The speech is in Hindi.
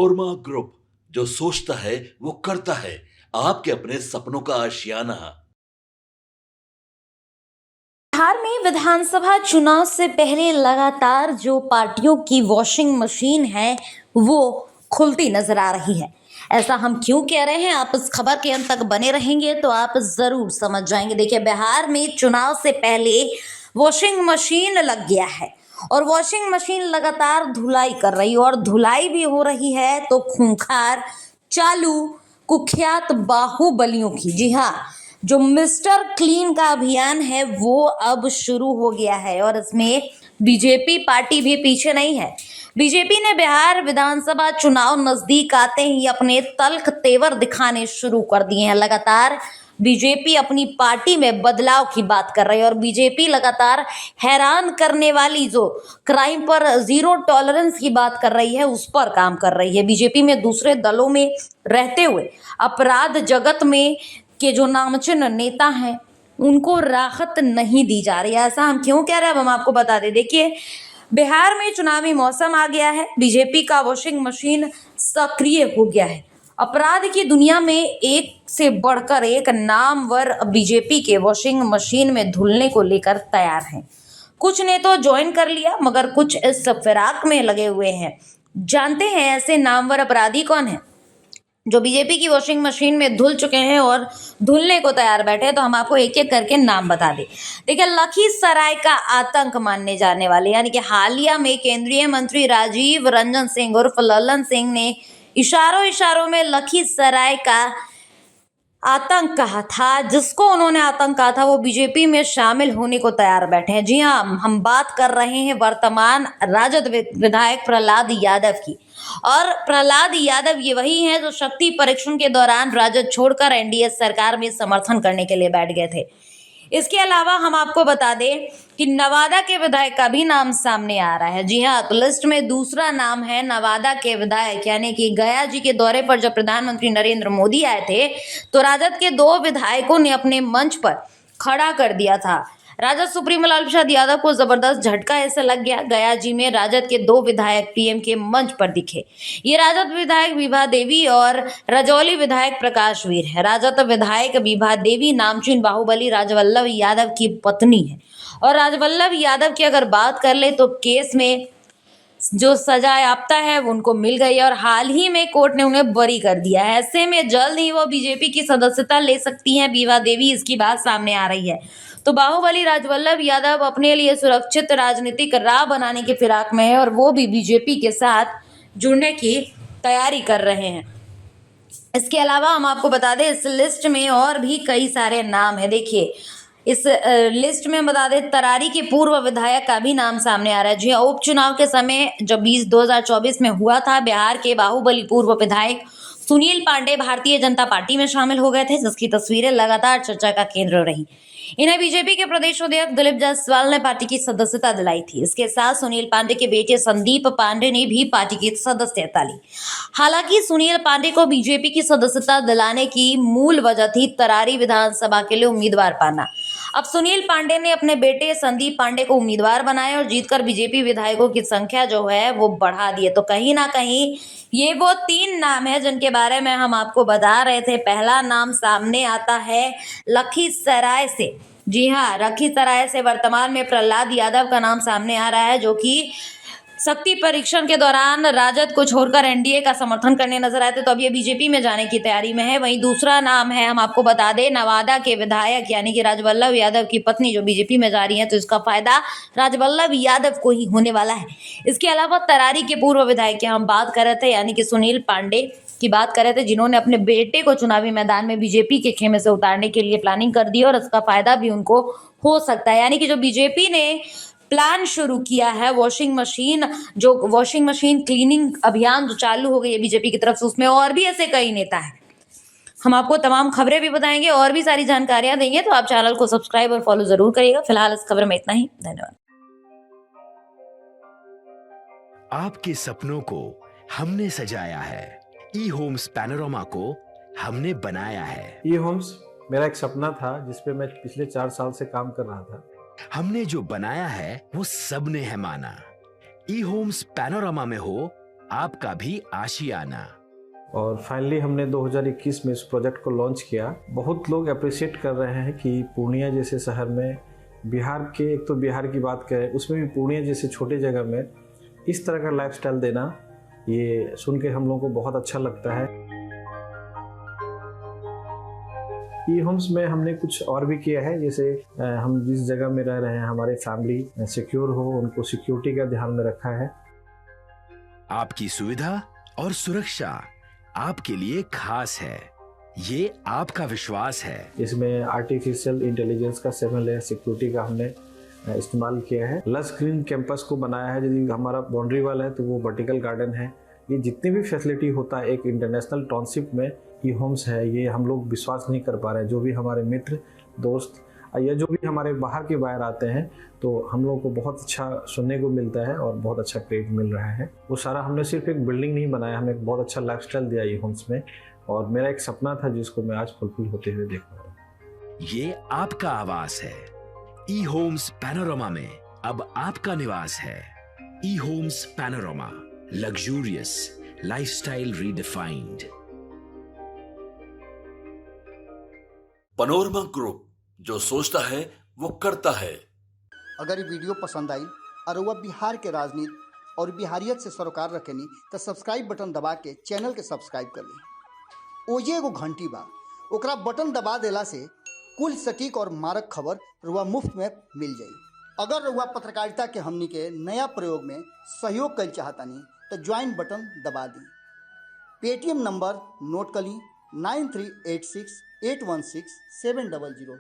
कोरमा ग्रुप, जो सोचता है वो करता है। आपके अपने सपनों का आशियाना। बिहार में विधानसभा चुनाव से पहले लगातार जो पार्टियों की वॉशिंग मशीन है वो खुलती नजर आ रही है। ऐसा हम क्यों कह रहे हैं, आप इस खबर के अंत तक बने रहेंगे तो आप जरूर समझ जाएंगे। देखिए, बिहार में चुनाव से पहले वॉशिंग मशीन लग गया है और वॉशिंग मशीन लगातार धुलाई कर रही है और धुलाई भी हो रही है तो खूंखार चालू कुख्यात बाहुबलियों की। जी हाँ, जो मिस्टर क्लीन का अभियान है वो अब शुरू हो गया है और इसमें बीजेपी पार्टी भी पीछे नहीं है। बीजेपी ने बिहार विधानसभा चुनाव नजदीक आते ही अपने तल्ख तेवर दिखाने शुरू कर दिए हैं। लगातार बीजेपी अपनी पार्टी में बदलाव की बात कर रही है और बीजेपी लगातार हैरान करने वाली जो क्राइम पर जीरो टॉलरेंस की बात कर रही है उस पर काम कर रही है। बीजेपी में दूसरे दलों में रहते हुए अपराध जगत में के जो नामचीन नेता हैं उनको राहत नहीं दी जा रही है। ऐसा हम क्यों कह रहे हैं, अब हम आपको बता दें। देखिए, बिहार में चुनावी मौसम आ गया है, बीजेपी का वॉशिंग मशीन सक्रिय हो गया है। अपराध की दुनिया में एक से बढ़कर एक नामवर बीजेपी के वॉशिंग मशीन में धुलने को लेकर तैयार हैं। कुछ ने तो ज्वाइन कर लिया मगर कुछ इस फिराक में लगे हुए हैं। जानते हैं ऐसे नामवर अपराधी कौन है जो बीजेपी की वॉशिंग मशीन में धुल चुके हैं और धुलने को तैयार बैठे हैं? तो हम आपको एक एक करके नाम बता दें। देखिए, लखीसराय का आतंक मानने जाने वाले यानी कि हालिया में केंद्रीय मंत्री राजीव रंजन सिंह उर्फ ललन सिंह ने इशारों में लखीसराय का आतंक कहा था। जिसको उन्होंने आतंक कहा था वो बीजेपी में शामिल होने को तैयार बैठे हैं। जी हाँ, हम बात कर रहे हैं वर्तमान राजद विधायक प्रहलाद यादव की। और प्रहलाद यादव ये वही हैं जो शक्ति परीक्षण के दौरान राजद छोड़कर एनडीए सरकार में समर्थन करने के लिए बैठ गए थे। इसके अलावा हम आपको बता दें कि नवादा के विधायक का भी नाम सामने आ रहा है। जी हाँ, तो लिस्ट में दूसरा नाम है नवादा के विधायक, यानी कि गया जी के दौरे पर जब प्रधानमंत्री नरेंद्र मोदी आए थे तो राजद के 2 विधायकों ने अपने मंच पर खड़ा कर दिया था। राजद सुप्रीमो लालू प्रसाद यादव को जबरदस्त झटका ऐसा लग गया। गया जी में राजद के 2 विधायक पीएम के मंच पर दिखे। ये राजद विधायक विभा देवी और रजौली विधायक प्रकाश वीर है। राजद विधायक विभा देवी नामचीन बाहुबली राजवल्लभ यादव की पत्नी है और राजवल्लभ यादव की अगर बात कर ले तो केस में जो सजा याफ्ता है वो उनको मिल गई है और हाल ही में कोर्ट ने उन्हें बरी कर दिया है। ऐसे में जल्द ही वो बीजेपी की सदस्यता ले सकती हैं विभा देवी, इसकी बात सामने आ रही है। तो बाहुबली राजवल्लभ यादव अपने लिए सुरक्षित राजनीतिक राह बनाने की फिराक में है और वो भी बीजेपी के साथ जुड़ने की तैयारी कर रहे हैं। इसके अलावा हम आपको बता दें इस लिस्ट में और भी कई सारे नाम है। देखिए, इस लिस्ट में बता दें तरारी के पूर्व विधायक का भी नाम सामने आ रहा है। जी हाँ, उपचुनाव के समय जब 2024 में हुआ था, बिहार के बाहुबली पूर्व विधायक सुनील पांडे भारतीय जनता पार्टी में शामिल हो गए थे, जिसकी तस्वीरें लगातार चर्चा का केंद्र रही। इन्हें बीजेपी के प्रदेश अध्यक्ष दिलीप जायसवाल ने पार्टी की सदस्यता दिलाई थी। इसके साथ सुनील पांडे के बेटे संदीप पांडे ने भी पार्टी की सदस्यता ली। हालांकि सुनील पांडे को बीजेपी की सदस्यता दिलाने की मूल वजह थी तरारी विधानसभा के लिए उम्मीदवार पाना। अब सुनील पांडे ने अपने बेटे संदीप पांडे को उम्मीदवार बनाया और जीतकर बीजेपी विधायकों की संख्या जो है वो बढ़ा दी है। तो कहीं ना कहीं ये वो 3 नाम है जिनके बारे में हम आपको बता रहे थे। पहला नाम सामने आता है लखीसराय से। जी हाँ, लखीसराय से वर्तमान में प्रहलाद यादव का नाम सामने आ रहा है जो कि शक्ति परीक्षण के दौरान राजद को छोड़कर एनडीए का समर्थन करने नजर आए थे, तो अब ये बीजेपी में जाने की तैयारी में है। वहीं दूसरा नाम है, हम आपको बता दें, नवादा के विधायक यानी कि राजवल्लभ यादव की पत्नी जो बीजेपी में जा रही है, तो इसका फायदा राजवल्लभ यादव को ही होने वाला है। इसके अलावा तरारी के पूर्व विधायक की हम बात कर रहे थे यानी कि सुनील पांडे की बात कर रहे थे, जिन्होंने अपने बेटे को चुनावी मैदान में बीजेपी के खेमे से उतारने के लिए प्लानिंग कर दी और इसका फायदा भी उनको हो सकता है। यानी कि जो बीजेपी ने प्लान शुरू किया है वॉशिंग मशीन क्लीनिंग अभियान जो चालू हो गई है बीजेपी की तरफ से, उसमें और भी ऐसे कई नेता हैं। हम आपको तमाम खबरें भी बताएंगे और भी सारी जानकारियां देंगे, तो आप चैनल को सब्सक्राइब और फॉलो जरूर करिएगा। फिलहाल इस खबर में इतना ही। धन्यवाद। आपके सपनों को हमने सजाया है, ई होम्स पैनोरामा को हमने बनाया है। ई होम्स मेरा एक सपना था जिसपे मैं पिछले 4 साल से काम कर रहा था। हमने जो बनाया है वो सबने है माना। ई होम्स पैनोरामा में हो आपका भी आशियाना। और फाइनली हमने 2021 में इस प्रोजेक्ट को लॉन्च किया। बहुत लोग अप्रिशिएट कर रहे हैं कि पूर्णिया जैसे शहर में, बिहार के, एक तो बिहार की बात करें उसमें भी पूर्णिया जैसे छोटे जगह में इस तरह का लाइफस्टाइल देना, ये सुन के हम लोगों को बहुत अच्छा लगता है। ई होम्स में हमने कुछ और भी किया है, जैसे हम जिस जगह में रह रहे हैं हमारे फैमिली सिक्योर हो, उनको सिक्योरिटी का ध्यान में रखा है। आपकी सुविधा और सुरक्षा आपके लिए खास है, ये आपका विश्वास है। इसमें आर्टिफिशियल इंटेलिजेंस का 7 लेयर सिक्योरिटी का हमने इस्तेमाल किया है। लस ग्रीन कैंपस को बनाया है। यदि हमारा बाउंड्री वाल है तो वो वर्टिकल गार्डन है। ये जितनी भी फैसिलिटी होता है एक इंटरनेशनल टाउनशिप में, ई होम्स है, ये हम लोग विश्वास नहीं कर पा रहे हैं। जो भी हमारे मित्र दोस्त या जो भी हमारे बाहर के बाहर आते हैं तो हम लोगों को बहुत अच्छा सुनने को मिलता है और बहुत अच्छा क्रेडिट मिल रहा है। वो सारा हमने सिर्फ एक बिल्डिंग नहीं बनाया, हमने एक बहुत अच्छा लाइफस्टाइल दिया ई होम्स में, और मेरा एक सपना था जिसको मैं आज फुलफिल होते हुए देख पा रहा हूँ। ये आपका आवास है। ई होम्स पैनोरामा में अब आपका निवास है। E homes Panorama, luxurious lifestyle redefined. Panorama group, जो सोचता है वो करता है। अगर ये वीडियो पसंद आई और वह बिहार के राजनीति और बिहारियत से सरोकार रखेनी तो सब्सक्राइब बटन दबा के चैनल के सब्सक्राइब कर ली। ओजे एगो घंटी बा, ओकरा बटन दबा देला से कुल सटीक और मारक खबर रुआ मुफ्त में मिल जाई। अगर रुआ पत्रकारिता के हमनी के नया प्रयोग में सहयोग कर चाहतानी तो ज्वाइन बटन दबा दी। पेटीएम नंबर नोट कर ली 9386816700।